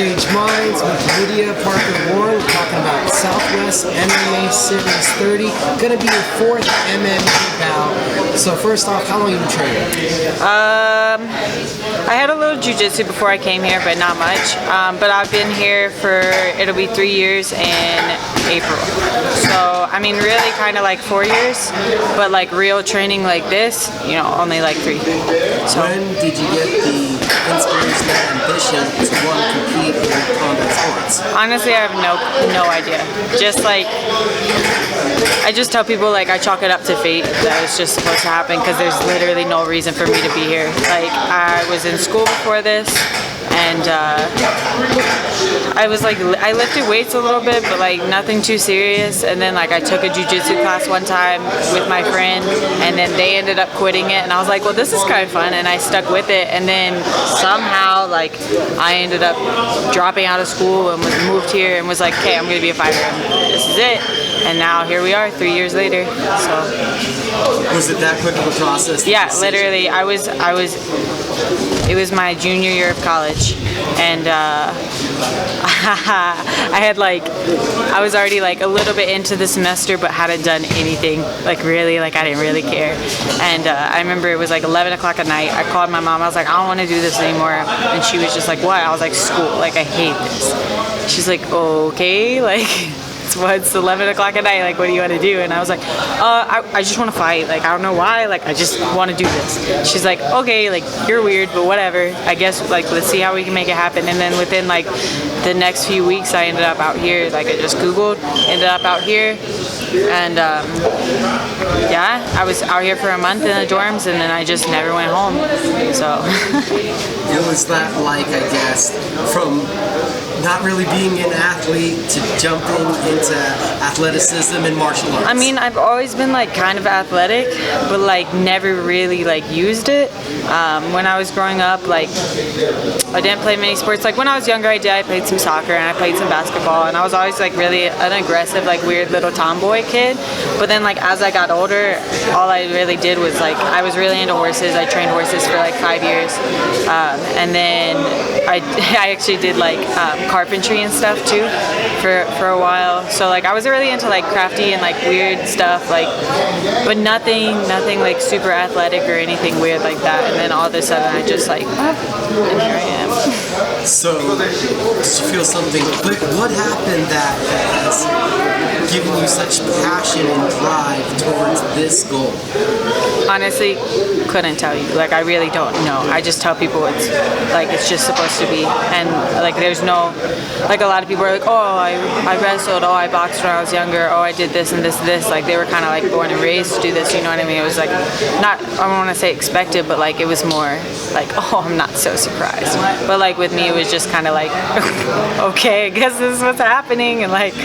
Cage Minds with Lydia Parker Warren. We're talking about Southwest MMA Series 30. Gonna be your 4th MMA bout. So first off, how long have you been training? I had a little jiu-jitsu before I came here, but not much. But I've been here for, it'll be 3 years in April. So, I mean, really kind of like 4 years, but like real training like this, you know, only like 3. So, when did you get the inspiration and ambition to want to compete in combat sports? honestly, I have no idea. Just like, I just tell people like I chalk it up to fate that it's just supposed to happen because there's literally no reason for me to be here. Like, I was in school before this, and I was like, I lifted weights a little bit, but like nothing too serious. And then like I took a jiu-jitsu class one time with my friend, and then they ended up quitting it, and I was like, well, this is kind of fun, and I stuck with it. And then somehow like I ended up dropping out of school and was moved here and was like, okay, I'm gonna be a fighter, and this is it. And now here we are 3 years later. So was it that quick of a process? Yeah, literally, it was my junior year of college, and I was already like a little bit into the semester, but hadn't done anything, like really, like I didn't really care. And I remember it was like 11 o'clock at night. I called my mom. I was like, I don't want to do this anymore. And she was just like, what? I was like, school, like I hate this. She's like, okay, like it's 11 o'clock at night, like what do you want to do? And I was like, I just want to fight, like I don't know why, like I just want to do this. She's like, okay, like you're weird, but whatever, I guess, like let's see how we can make it happen. And then within like the next few weeks I ended up out here, like I just googled, ended up out here, and yeah, I was out here for a month in the dorms, and then I just never went home. So it was that, like, I guess, from not really being an athlete to jumping into athleticism and martial arts? I mean, I've always been like kind of athletic, but like never really like used it. When I was growing up, like I didn't play many sports. Like when I was younger, I played some soccer and I played some basketball, and I was always like really an aggressive, like weird little tomboy kid. But then like as I got older, all I really did was like, I was really into horses. I trained horses for like 5 years, and then I actually did like carpentry and stuff too for a while. So like I was really into like crafty and like weird stuff, like, but nothing like super athletic or anything weird like that. And then all of a sudden I just like, and here I am. So did you feel something, what happened that has given you such passion and drive towards this goal? Honestly, couldn't tell you. Like I really don't know. I just tell people it's just supposed to be. And like there's no, like a lot of people are like, oh, I wrestled, oh, I boxed when I was younger, oh, I did this and this. Like they were kind of like born and raised to do this, you know what I mean? It was like not, I don't want to say expected, but like it was more like, oh, I'm not so surprised. But like with me, it was just kind of like, okay, I guess this is what's happening. And like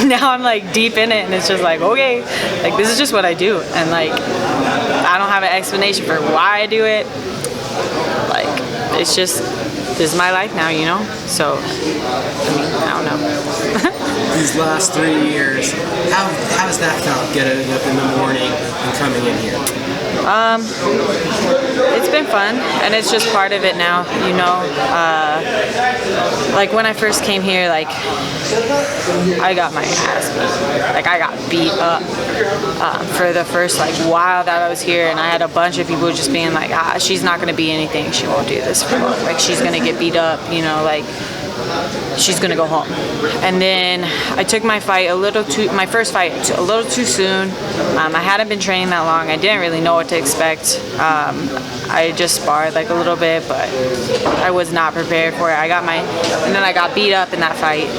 now I'm like deep in it, and it's just like, okay, like this is just what I do. And like I don't have an explanation for why I do it. Like it's just, this is my life now, you know? So, I mean, I don't know. These last 3 years, how has that felt, getting up in the morning and coming in here? It's been fun, and it's just part of it now, you know? Like when I first came here, like I got my ass beat. Like I got beat up for the first like while that I was here, and I had a bunch of people just being like, she's not gonna be anything, she won't do this for long, like she's gonna get beat up, you know, like she's gonna go home. And then I took my first fight a little too soon. I hadn't been training that long. I didn't really know what to expect. I just sparred like a little bit, but I was not prepared for it. And then I got beat up in that fight,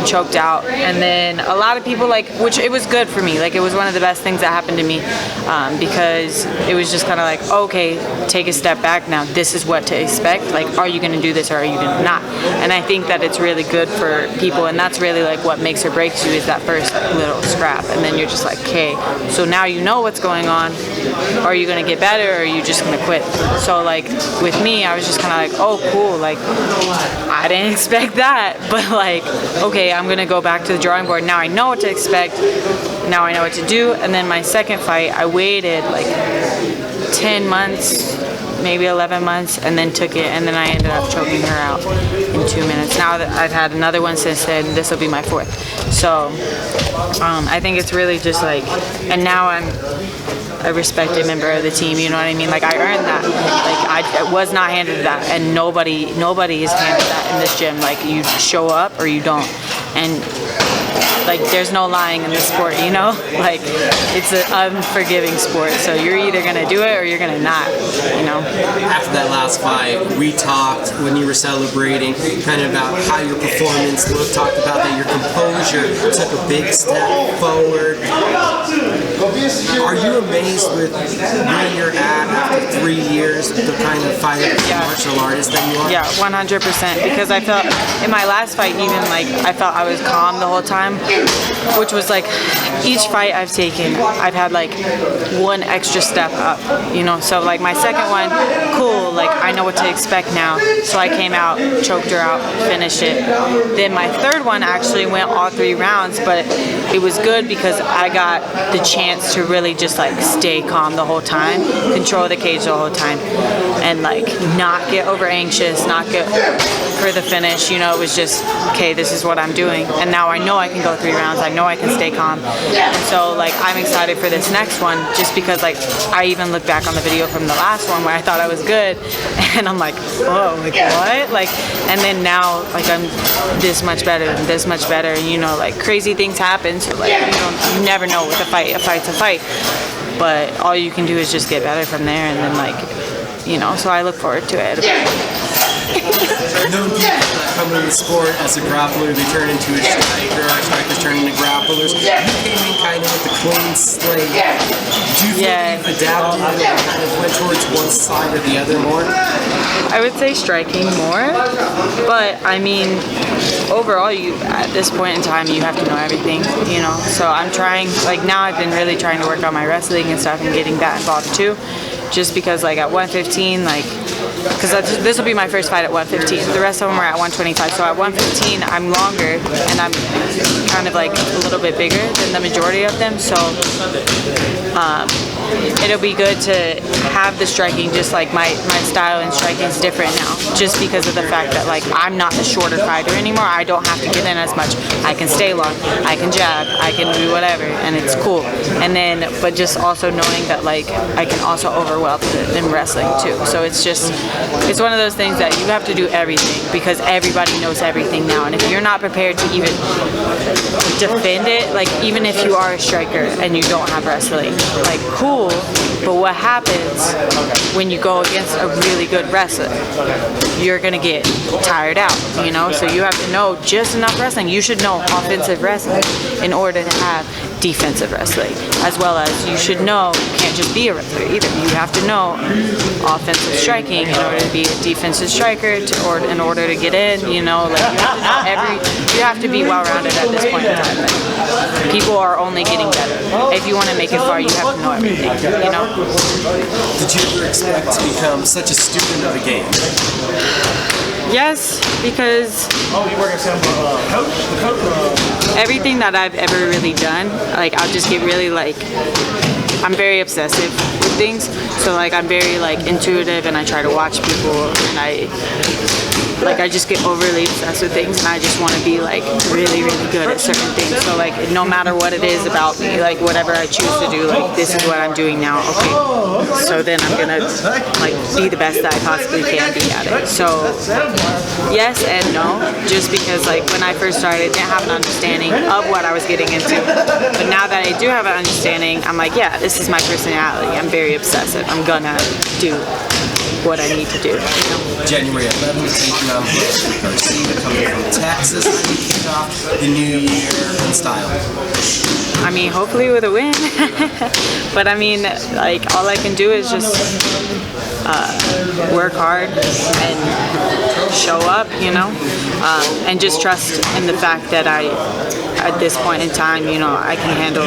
choked out. And then a lot of people which it was good for me. Like it was one of the best things that happened to me, because it was just kind of like, okay, take a step back now. This is what to expect. Like, are you gonna do this or are you gonna not? And I think that it's really good for people, and that's really like what makes or breaks you, is that first like, little scrap. And then you're just like, okay, so now you know what's going on. Are you gonna get better, or are you just gonna quit? So like with me, I was just kind of like, oh cool, like I didn't expect that, but like, okay, I'm gonna go back to the drawing board. Now I know what to expect, now I know what to do. And then my second fight, I waited like 10 months, maybe 11 months, and then took it, and then I ended up choking her out in 2 minutes. Now that I've had another one since then, this will be my 4th. So I think it's really just like, and now I'm a respected member of the team, you know what I mean? Like, I earned that. Like, I was not handed that, and nobody is handed that in this gym. Like, you show up or you don't. And like, there's no lying in this sport, you know? Like, it's an unforgiving sport, so you're either gonna do it or you're gonna not, you know? After that last fight, we talked when you were celebrating kind of about how your performance looked, talked about that your composure took a big step forward. Are you amazed with where you're at after 3 years, the kind of fighter, martial artist that you are? Yeah, 100%, because I felt in my last fight, even like, I felt I was calm the whole time, which was like, each fight I've taken, I've had like one extra step up, you know? So like my second one, cool, like I know what to expect now. So I came out, choked her out, finished it. Then my third one actually went all 3 rounds, but it was good because I got the chance to really just like stay calm the whole time, control the cage the whole time, and like not get over anxious, not get for the finish, you know? It was just, okay, this is what I'm doing. And now I know I can go 3 rounds, I know I can stay calm. And so like I'm excited for this next one, just because like I even look back on the video from the last one where I thought I was good, and I'm like, whoa, like what? Like, and then now like I'm this much better and this much better, and you know, like crazy things happen, so like you never know with a fight's a fight, but all you can do is just get better from there, and then like, you know, so I look forward to it. Known people that come into the sport as a grappler, they turn into a striker, strikers turn into grapplers. You came in kind of with a clean slate. Do you feel that you've adapted and kind of went towards one side or the other more? I would say striking more, but I mean, overall, you at this point in time, you have to know everything, you know? So I'm trying, like now I've been really trying to work on my wrestling and stuff and getting that involved too, just because like at 115, like, because this will be my first fight at 115. The rest of them are at 125. So at 115, I'm longer, and I'm kind of like a little bit bigger than the majority of them. So it'll be good to have the striking, just like my style in striking is different now, just because of the fact that like I'm not the shorter fighter anymore. I don't have to get in as much. I can stay long, I can jab, I can do whatever, and it's cool. And then, but just also knowing that like I can also overwhelm in wrestling too. So it's just, it's one of those things that you have to do everything, because everybody knows everything now, and if you're not prepared to even defend it, like even if you are a striker and you don't have wrestling, like cool, but what happens when you go against a really good wrestler? You're gonna get tired out, you know? So you have to know just enough wrestling. You should know offensive wrestling in order to have defensive wrestling, as well as you should know, you can't just be a wrestler either. You have to know offensive striking in order to be a defensive striker, or in order to get in, you know, like you have to be well-rounded at this point in time. Like, people are only getting better. If you want to make it far, you have to know everything, you know? Did you ever expect to become such a student of the game? Yes, because everything that I've ever really done, like I'll just get really like, I'm very obsessive with things. So like I'm very like intuitive, and I try to watch people, and I just get overly obsessed with things, and I just want to be like really, really good at certain things. So like no matter what it is about me, like whatever I choose to do, like this is what I'm doing now, okay, so then I'm gonna like be the best that I possibly can be at it. So yes and no, just because like when I first started, I didn't have an understanding of what I was getting into, but now that I do have an understanding, I'm like, yeah, this is my personality. I'm very obsessive. I'm gonna do what I need to do. January 11th, taking on Veronica Garcia, coming from Texas. How do you kick off the new year in style? I mean, hopefully with a win. But I mean, like all I can do is just work hard and show up, you know, and just trust in the fact that at this point in time, you know, I can handle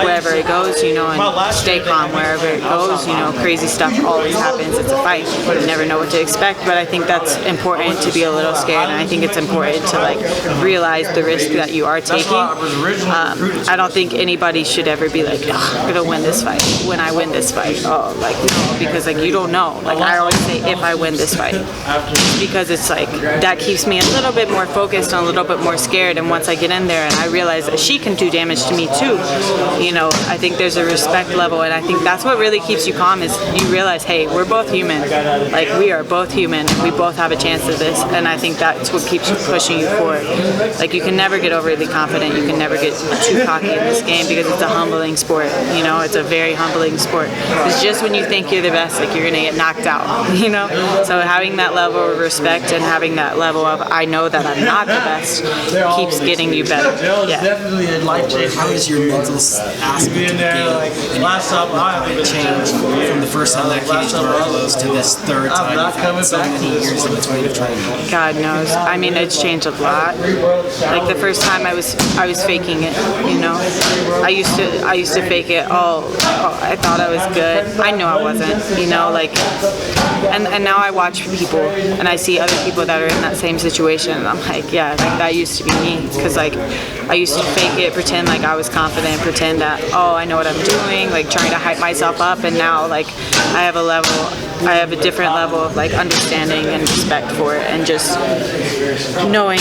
wherever it goes, you know, and stay calm wherever it goes. You know, crazy stuff always happens. It's a fight. You never know what to expect, but I think that's important to be a little scared, and I think it's important to like realize the risk that you are taking. I don't think anybody should ever be like, oh, I'm gonna win this fight when I win this fight. Oh, like, no, because like you don't know. Like I always say, if I win this fight, because it's like that keeps me a little bit more focused and a little bit more scared. And once I get in there and I realize that she can do damage to me too, you know, I think there's a respect level, and I think that's what really keeps you calm, is you realize, hey, we're both human. Like we are both human. We both have a chance at this, and I think that's what keeps you pushing you forward. Like you can never get overly confident. You can never get too cocky in this game, because it's a humbling sport. You know, it's a very humbling sport. It's just when you think you're the best, like you're gonna get knocked out. You know, so having that level of respect and having that level of I know that I'm not the best keeps getting you better. Yeah. Definitely a life change. How is your mental aspect of the game? Last time I changed from the first time that cage door closed to this third time. You've had so many years in between of training. God knows. I mean, it's changed a lot. Like the first time I was faking it. You know, I used to fake it. Oh, I thought I was good. I know I wasn't. You know, like, and now I watch people and I see other people that are in that same situation, and I'm like, yeah, like that used to be me. Because like I used to fake it, pretend like I was confident, pretend that, oh, I know what I'm doing, like trying to hype myself up, and now like I have a different level of like understanding and respect for it, and just knowing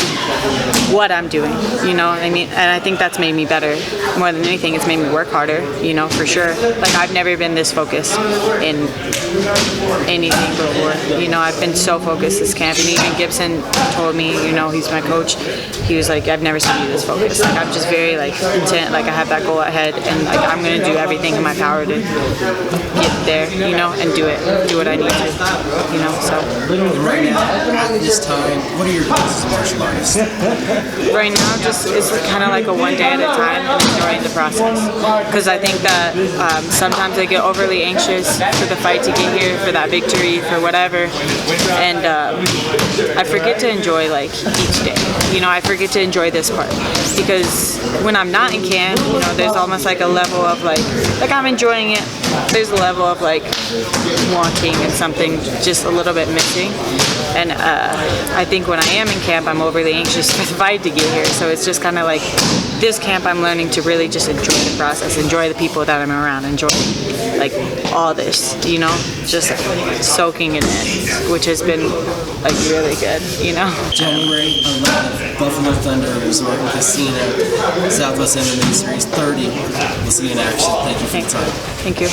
what I'm doing, you know what I mean? And I think that's made me better. More than anything, it's made me work harder, you know, for sure. Like I've never been this focused in anything before. You know, I've been so focused this camp, and even Gibson told me, you know, he's my coach, he was like, I've never seen you this focused. Like I'm just very like intent, like I have that goal ahead, and like I'm gonna do everything in my power to get there, you know, and do what I need to, you know. So right now, at this time, what are your goals as a martial artist? Right now, just it's kind of like a one day at a time, and enjoying the process. Because I think that sometimes I get overly anxious for the fight to get here, for that victory, for whatever, and I forget to enjoy like each day. You know, I forget to enjoy this part, because when I'm not in camp, you know, there's almost like a level of like I'm enjoying it. There's a level of like wanting and something just a little bit missing. And I think when I am in camp, I'm overly anxious for the fight to get here. So it's just kind of like this camp, I'm learning to really just enjoy the process, enjoy the people that I'm around, enjoy like all this, you know, just soaking it in, which has been like really good, you know. January 11th, Buffalo Thunder Resort and Casino, Southwest MMA Series 30. We'll see you in action. Thank you for your time. Thank you.